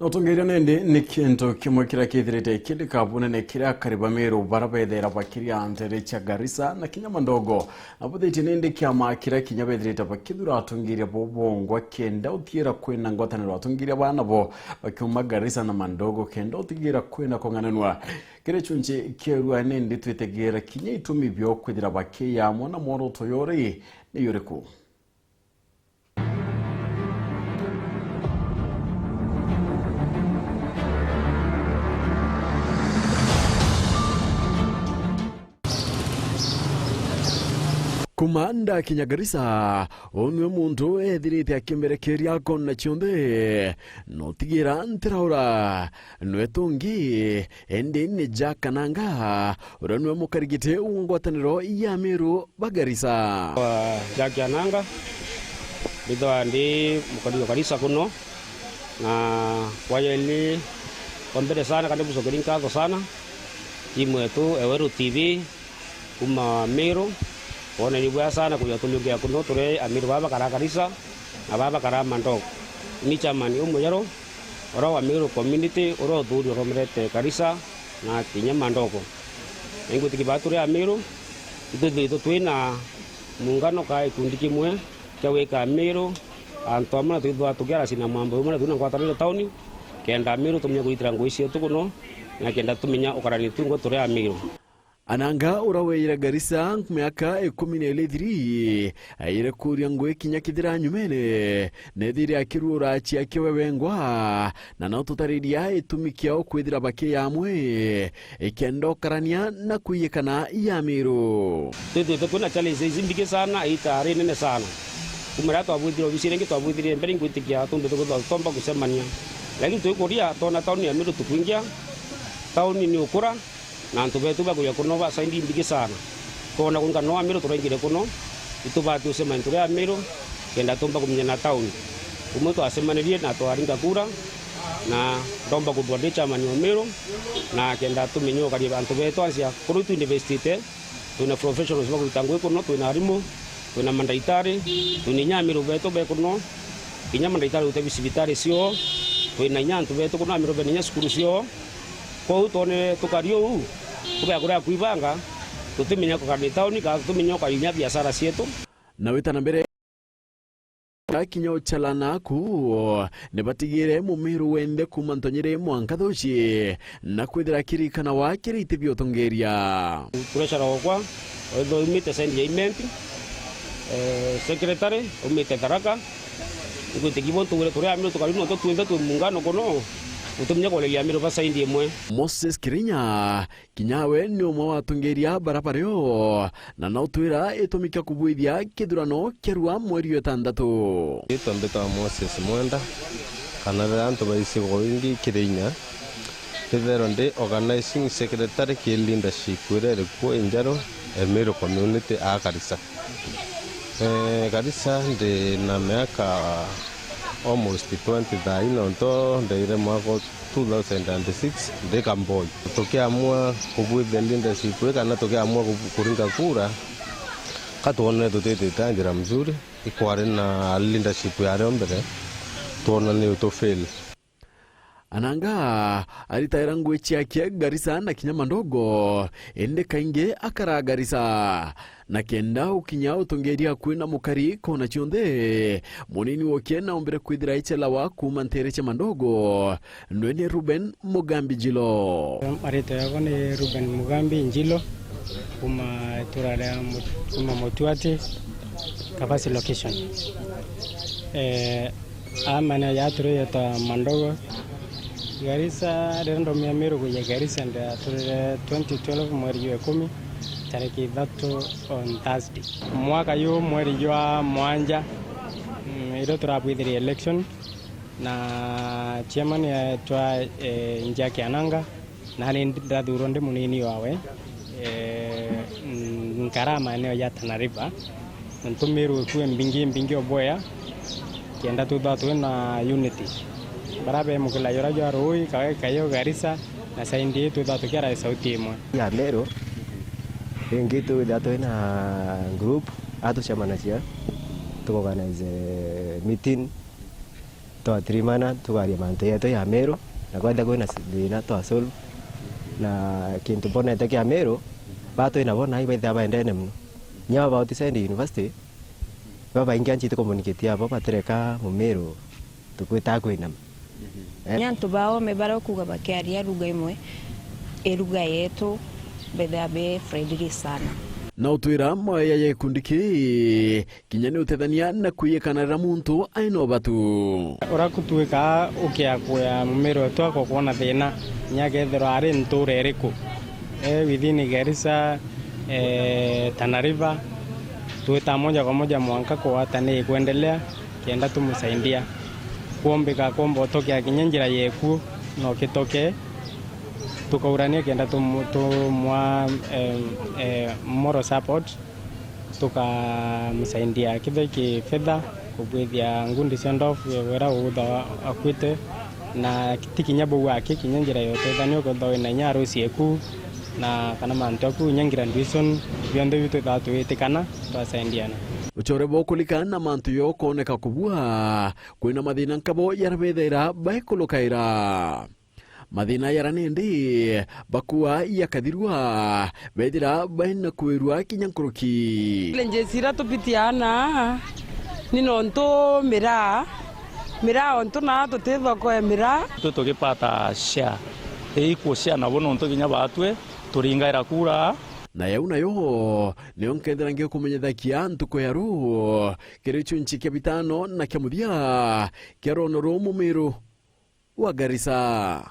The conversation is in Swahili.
Otongeria nende ni kintu kimwe kira kithirite kindi kabunene kira kariba meru barabethera bakiria antere cha Garissa na Kinyama ndogo abuthiti nende kiama kira kinyabethirite bakithura atongeria bobongwa kenda uthiera kwina ngwataniro atongeria bana bo bakiuma Garissa na Mandogo kenda uthigira kwina kongananwa kire chunche kierua nende twetegera kinya itumi byo kwithira bakiya mona moro toyori ni yoreku Kumanda Kinya Garissa onwe muntu ethirite akimberekeria kona chionde notigira ntiraura nwetungi ende ni Jakananga uranwe mukarigite ungwataniro ya Meru Bagarissa Jakananga bido andi mukadiyo Garissa kuno na wayeli kombere sana karibu sogelinka sana timu yetu Eweru TV kuma Meru ona ni bwa sana kuyatulungia kuno tore Amiru baba kara Garissa na baba kara Mandogo ni chamani umuyaro ora wa Meru community ora dhuri romrete Garissa na Kinyama ndogo ngo tikibature Amiru ito twina muungano kai kundi kimwe kyaweka Meru antoma tudwa tugera sina mambo umana tuna kwatanira tauni kenda Amiru tumnya kuitira ngoishi tukuno na kenda tumenya okarani tungo tore Amiru Ananga uraweyira Garissa miaka 12 ayire kuria ngwe kinya kithira nyumene nethire akirura achi akiwewengwa na no tutariria itumikia okwithira bake yamwe ikendo karania na kuyekana ya Meru kuna challenge zimbike sana itare nene sana kumara to abudiro bisirengi to abudire mbere ngutikia tundu tomba kusemania lakini tuikoria tona tauni ya Meru tukwingia tauni ni ukura na ntubetu bakuya kuno ba saindi mbige sana kona kunga no Amiru turengire kuno itubatu usema nture Amiru kenda tomba kumenya na town umuto asemanirie na to aringa kura na tomba kubode chama ni Amiru na kenda tumenyo kali bantu betu ansia kurutu university tuna professionals baku tangwe kuno tuna arimu tuna mandaitari tuna Amiru betu be kuno kinya mandaitari ute bisibitari sio tuna nyantu betu kuno Amiru be nya skuru sio ko tone tukario kuba kura kuivanga tutimenya ko kani tauni ka tutimenya ko inya biashara sietu na witana mbere kinyo chalana ku ne batigire mu Meru wende kumantonyere mwankathoshi na kwithira kirikana wa kirite biotongeria pressure okwa odo imite sendi imenti secretary umite taraka ikuti kibonto tore Amiru tukalino to tuenda tu mungano kono utumnya kolelia Amiru basaindi emwe Moses Kirinya kinyawe ni umwe watungeria barabareo na nautwira itumika kubuithia kithurano kerua mweri wetandatu itambeta Moses Mwenda kanara antu baisi goindi Kirinya Kitheronde organizing secretary ki leadership were ko injaro Meru community a Garissa Garissa de na miaka almost 20 nonto ndeire mwaka 2006 de Kamboi tukiamua kubuithia leadership kana tukiamua kuringa kura katuone tutete tangira mzuri ikware na leadership ya rombere tuona ni utofail Ananga alitaira ngwe chiake Garissa na Kinyama ndogo ende kainge akara Garissa na kenda ukinya utongeria kwina mukari kona chionde munini wokena umbere kwithira ichela wa kumantere cha Mandogo nwene Ruben Mugambi Njilo Marito yako ni Ruben Mugambi Njilo kuma turare kuma Motuati Kabasi location amana ya turu ya Mandogo Garissa rendo Meru kuja Garissa nda turare 2012 mwezi wa 10 tariki 3 on Thursday mwaka yu mwezi wa mwanja ilo turabwithiri election na chairman ya twa Jakananga na ni ndathuro ndi munini wawe nkarama eneo ya Tana River ntumiru kuwe mbingi oboya kenda tudatu na unity barabe mukila yora jaroi kayo Garissa na saindi tudatu kera sauti imwe ya Meru ingitu datu na group atu chamana sia to organize meeting twatirimana tukaria mantu yetu ya Meru na kwenda kwina thina twasolve na kintu bonete kia Meru batu inabona ibaitha baendene muno nya about Send University baba ingia nchito communicate abo batereka mu Meru tukwita kwina nyantu bao mebara kuga bakiaria lugha imwe lugha yetu bethabe friendly sana na utwira moya ya ikundi ki kinyani utethania na kuyekanira muntu aino batu urakutuika ukia kuya mumero twako kuona thina nyagethero ari nture riku within Garissa Tana River tuita moja kwa moja mwanka kwa tani kuendelea kienda tumusaidia kuombeka kombo toke akinyenjira yeku no kitoke tukaurania kienda tumwa moral support tukamsaidia kitheki fedha kubwithia ngundi sendoff wera utha akwite na tikinyabo wake kinyenjira yote thanio ko na nyaro sieku na kana mantoku nyangira ndison bionde bitu tatu itikana twasaidiana uchore bokulikana na mantu yoko neka kubua kwina mathina nkabo yarabethera baikulukaira mathina yaranindi bakua yakathirwa bethira baina kwirwa kinyankuruki lenjesira tupitiana ninonto mira onto na tutethwa kwa mira tutugipata share equal share na bono onto kinya batwe turingaira kura na yau nayo nio nkendera ngio kumenyethakia ntuko ya ru kirichu nchi kia bitano na kia muthia kia rono ru mumiru wa Garissa.